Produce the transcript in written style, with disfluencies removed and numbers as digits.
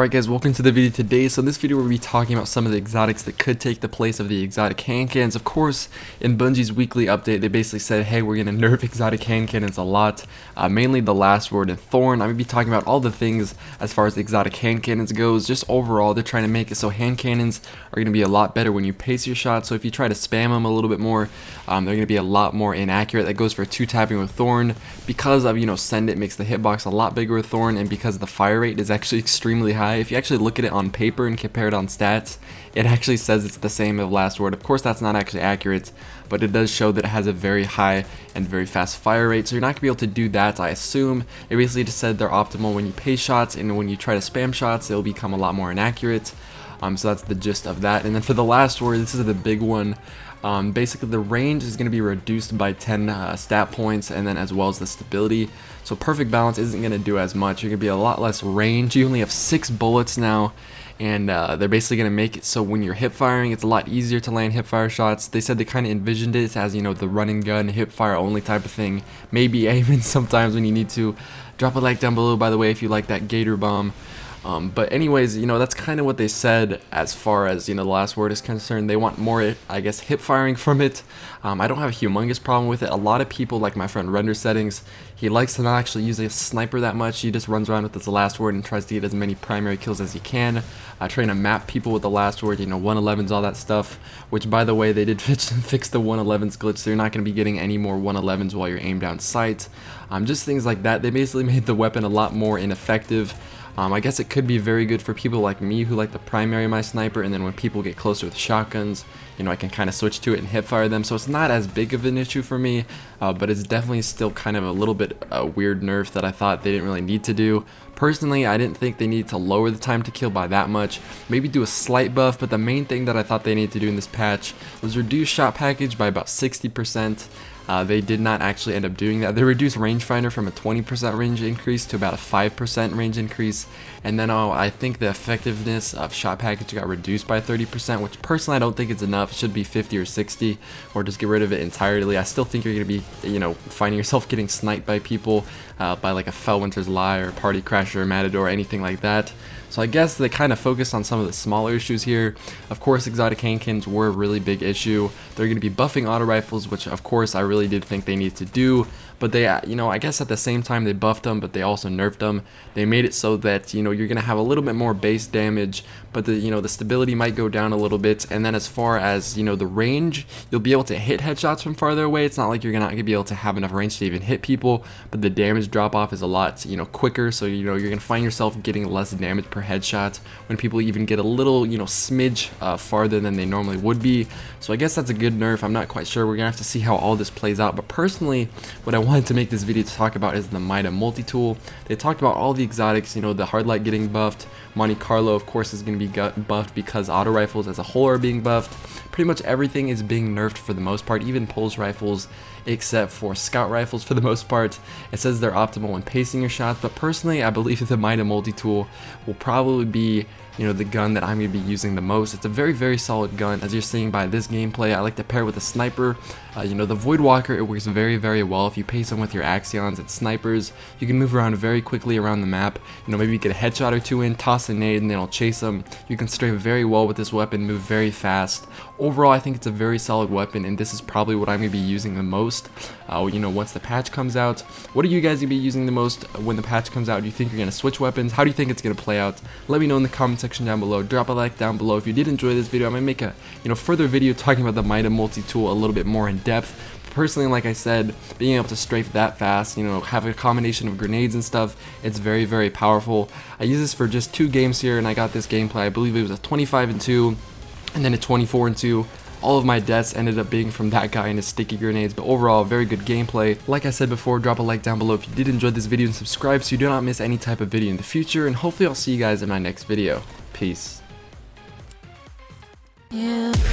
Alright guys, welcome to the video today. So in this video we'll be talking about some of the exotics that could take the place of the exotic hand cannons. Of course, in Bungie's weekly update, they basically said, hey, we're going to nerf exotic hand cannons a lot. Mainly the last word and thorn. I'm going to be talking about all the things as far as the exotic hand cannons goes. Just overall, they're trying to make it so hand cannons are going to be a lot better when you pace your shots. So if you try to spam them a little bit more, they're going to be a lot more inaccurate. That goes for 2-tapping with thorn. Because of, send it makes the hitbox a lot bigger with thorn, and because the fire rate is actually extremely high. If you actually look at it on paper and compare it on stats, it actually says it's the same as last word. Of course, that's not actually accurate, but it does show that it has a very high and very fast fire rate. So you're not going to be able to do that, I assume. It basically just said they're optimal when you pace shots, and when you try to spam shots, they'll become a lot more inaccurate. So that's the gist of that. And then for the last word, this is the big one. Basically the range is going to be reduced by 10 stat points, and then as well as the stability. So perfect balance isn't going to do as much. You're going to be a lot less range. You only have 6 bullets now, and they're basically going to make it so when you're hip firing, it's a lot easier to land hip fire shots. They said they kind of envisioned it as, the run and gun, hip fire only type of thing. Maybe even sometimes when you need to. Drop a like down below, by the way, if you like that Gator bomb. But anyways, that's kind of what they said as far as, the last word is concerned. They want more, I guess, hip firing from it. I don't have a humongous problem with it. A lot of people, like my friend Render Settings, he likes to not actually use a sniper that much. He just runs around with his last word and tries to get as many primary kills as he can. Trying to map people with the last word, 111s, all that stuff. Which, by the way, they did fix the 111s glitch, so you're not going to be getting any more 111s while you're aimed down sight. Just things like that. They basically made the weapon a lot more ineffective. I guess it could be very good for people like me who like to primary my sniper, and then when people get closer with shotguns, I can kind of switch to it and hip fire them. So it's not as big of an issue for me, but it's definitely still kind of a little bit weird nerf that I thought they didn't really need to do. Personally, I didn't think they needed to lower the time to kill by that much. Maybe do a slight buff, but the main thing that I thought they needed to do in this patch was reduce shot package by about 60%. They did not actually end up doing that. They reduced rangefinder from a 20% range increase to about a 5% range increase, and then I think the effectiveness of shot package got reduced by 30%, which personally I don't think it's enough. It should be 50 or 60, or just get rid of it entirely. I still think you're going to be, finding yourself getting sniped by people, by like a Fellwinter's Lie or Party Crasher or Matador or anything like that. So I guess they kind of focused on some of the smaller issues here. Of course, exotic hand cannons were a really big issue. They're going to be buffing auto rifles, which of course I really did think they needed to do. But they, I guess at the same time they buffed them, but they also nerfed them. They made it so that, you're going to have a little bit more base damage, but the stability might go down a little bit. And then as far as, the range, you'll be able to hit headshots from farther away. It's not like you're not going to be able to have enough range to even hit people, but the damage drop off is a lot, quicker. So, you're going to find yourself getting less damage per headshot when people even get a little, smidge farther than they normally would be. So I guess that's a good nerf. I'm not quite sure. We're going to have to see how all this plays out. But personally, what I wanted to make this video to talk about is the Mida multi-tool. They talked about all the exotics, the hard light getting buffed. Monte Carlo, of course, is going to be buffed because auto rifles as a whole are being buffed. Pretty much everything is being nerfed for the most part, even pulse rifles, except for scout rifles for the most part. It says they're optimal when pacing your shots, but personally, I believe that the Mida multi-tool will probably be, the gun that I'm going to be using the most. It's a very, very solid gun, as you're seeing by this gameplay. I like to pair with a sniper. The Void Walker, it works very, very well. If you pace them with your Axions and snipers, you can move around very quickly around the map. Maybe you get a headshot or two in, toss a nade, and then it'll chase them. You can strafe very well with this weapon, move very fast. Overall, I think it's a very solid weapon, and this is probably what I'm going to be using the most, once the patch comes out. What are you guys going to be using the most when the patch comes out? Do you think you're going to switch weapons? How do you think it's going to play out? Let me know in the comment section down below. Drop a like down below. If you did enjoy this video, I might make a, further video talking about the Mida multi-tool a little bit more in depth. Personally, like I said, being able to strafe that fast, have a combination of grenades and stuff, it's very, very powerful. I used this for just 2 games here, and I got this gameplay. I believe it was a 25-2, and then a 24-2. All of my deaths ended up being from that guy and his sticky grenades, but overall, very good gameplay. Like I said before, drop a like down below if you did enjoy this video, and subscribe so you do not miss any type of video in the future, and hopefully I'll see you guys in my next video. Peace. Yeah.